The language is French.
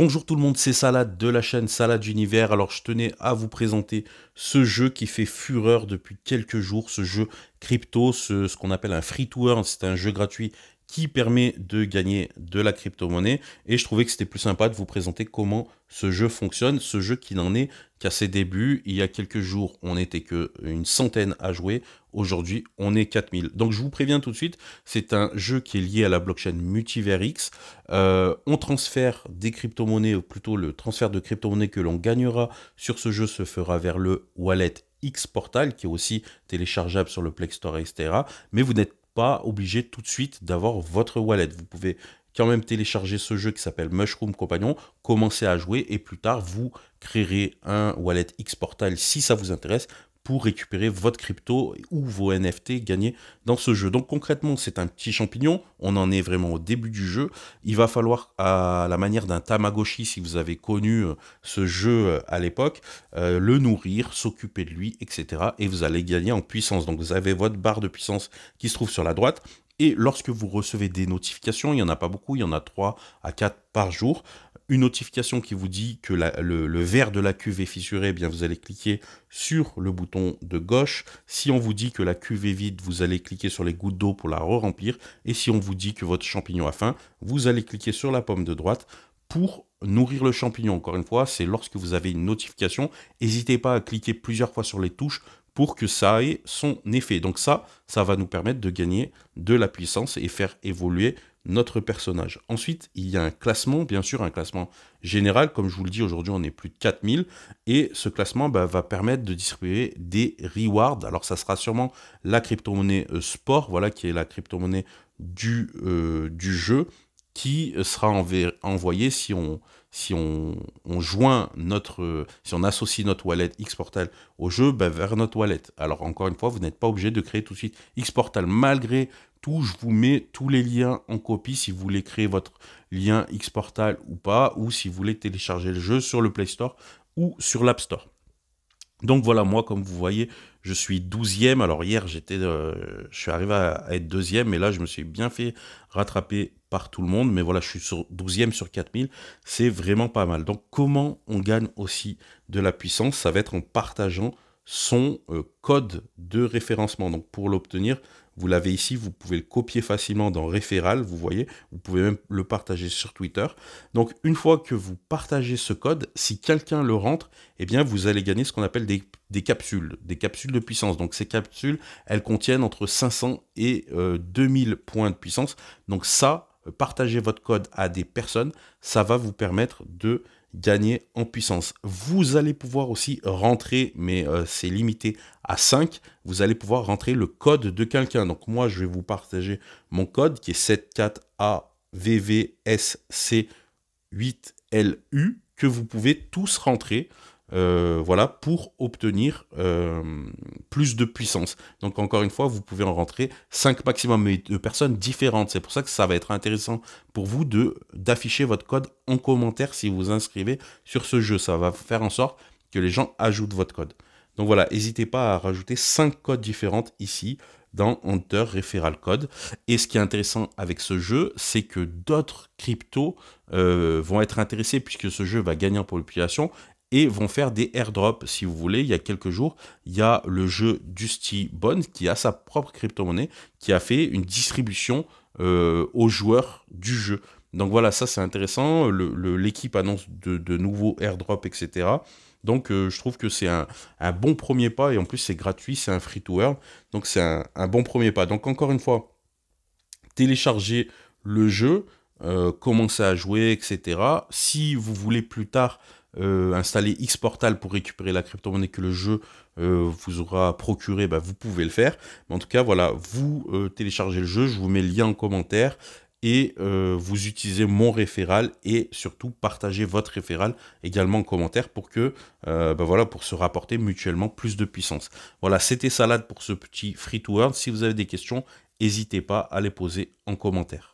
Bonjour tout le monde, c'est Salade de la chaîne Salade Univers. Alors je tenais à vous présenter ce jeu qui fait fureur depuis quelques jours, ce jeu crypto, ce qu'on appelle un free to earn. C'est un jeu gratuit qui permet de gagner de la crypto-monnaie et je trouvais que c'était plus sympa de vous présenter comment ce jeu fonctionne, ce jeu qui n'en est qu'à ses débuts. Il y a quelques jours, on n'était qu'une centaine à jouer. Aujourd'hui, on est 4000. Donc je vous préviens tout de suite, c'est un jeu qui est lié à la blockchain Multiverix. On transfère des crypto-monnaies, ou plutôt le transfert de crypto-monnaies que l'on gagnera sur ce jeu se fera vers le wallet X Portal, qui est aussi téléchargeable sur le Play Store, etc. Mais vous n'êtes pas obligé tout de suite d'avoir votre wallet. Vous pouvez quand même télécharger ce jeu qui s'appelle Mushroom Compagnon, commencer à jouer et plus tard vous créerez un wallet X Portal si ça vous intéresse pour récupérer votre crypto ou vos NFT gagnés dans ce jeu. Donc concrètement, c'est un petit champignon, on en est vraiment au début du jeu. Il va falloir, à la manière d'un Tamagotchi, si vous avez connu ce jeu à l'époque, le nourrir, s'occuper de lui, etc. Et vous allez gagner en puissance. Donc vous avez votre barre de puissance qui se trouve sur la droite. Et lorsque vous recevez des notifications, il n'y en a pas beaucoup, il y en a 3 à 4 par jour, une notification qui vous dit que le verre de la cuve est fissuré, eh bien vous allez cliquer sur le bouton de gauche. Si on vous dit que la cuve est vide, vous allez cliquer sur les gouttes d'eau pour la re-remplir. Et si on vous dit que votre champignon a faim, vous allez cliquer sur la pomme de droite pour nourrir le champignon. Encore une fois, c'est lorsque vous avez une notification. N'hésitez pas à cliquer plusieurs fois sur les touches pour que ça ait son effet. Donc ça va nous permettre de gagner de la puissance et faire évoluer notre personnage. Ensuite, il y a un classement, bien sûr, un classement général. Comme je vous le dis, aujourd'hui, on est plus de 4000. Et ce classement va permettre de distribuer des rewards. Alors, ça sera sûrement la crypto-monnaie sport, voilà, qui est la crypto-monnaie du jeu, qui sera envoyée si on joint si on associe notre wallet Xportal au jeu, vers notre wallet. Alors encore une fois, vous n'êtes pas obligé de créer tout de suite Xportal. Malgré tout, je vous mets tous les liens en copie si vous voulez créer votre lien Xportal ou pas, ou si vous voulez télécharger le jeu sur le Play Store ou sur l'App Store. Donc voilà, moi, comme vous voyez, je suis 12e. Alors hier, je suis arrivé à être 2e, mais là, je me suis bien fait rattraper par tout le monde. Mais voilà, je suis sur 12e sur 4000. C'est vraiment pas mal. Donc comment on gagne aussi de la puissance? Ça va être en partageant son code de référencement. Donc pour l'obtenir, vous l'avez ici, vous pouvez le copier facilement dans Référal, vous voyez, vous pouvez même le partager sur Twitter. Donc une fois que vous partagez ce code, si quelqu'un le rentre, eh bien vous allez gagner ce qu'on appelle des capsules de puissance. Donc ces capsules, elles contiennent entre 500 et 2000 points de puissance. Donc ça, partagez votre code à des personnes, ça va vous permettre de gagner en puissance. Vous allez pouvoir aussi rentrer, mais c'est limité à 5, vous allez pouvoir rentrer le code de quelqu'un. Donc moi, je vais vous partager mon code qui est 74AVVSC8LU que vous pouvez tous rentrer. Voilà, pour obtenir plus de puissance. Donc encore une fois, vous pouvez en rentrer 5 maximum, mais de personnes différentes. C'est pour ça que ça va être intéressant pour vous d'afficher votre code en commentaire si vous inscrivez sur ce jeu. Ça va faire en sorte que les gens ajoutent votre code. Donc voilà, n'hésitez pas à rajouter 5 codes différents ici dans Hunter Referral Code. Et ce qui est intéressant avec ce jeu, c'est que d'autres cryptos vont être intéressés puisque ce jeu va gagner en population et vont faire des airdrops. Si vous voulez, il y a quelques jours, il y a le jeu Dusty Bond qui a sa propre crypto-monnaie, qui a fait une distribution aux joueurs du jeu. Donc voilà, ça c'est intéressant. L'équipe annonce de nouveaux airdrops, etc. Donc je trouve que c'est un bon premier pas, et en plus c'est gratuit, c'est un free to earn. Donc c'est un bon premier pas. Donc encore une fois, téléchargez le jeu, commencez à jouer, etc. Si vous voulez plus tard installer Xportal pour récupérer la crypto-monnaie que le jeu vous aura procuré, vous pouvez le faire. Mais en tout cas, voilà, vous téléchargez le jeu, je vous mets le lien en commentaire et vous utilisez mon référal et surtout partagez votre référal également en commentaire pour que voilà, pour se rapporter mutuellement plus de puissance. Voilà, c'était Salade pour ce petit free to earn. Si vous avez des questions, n'hésitez pas à les poser en commentaire.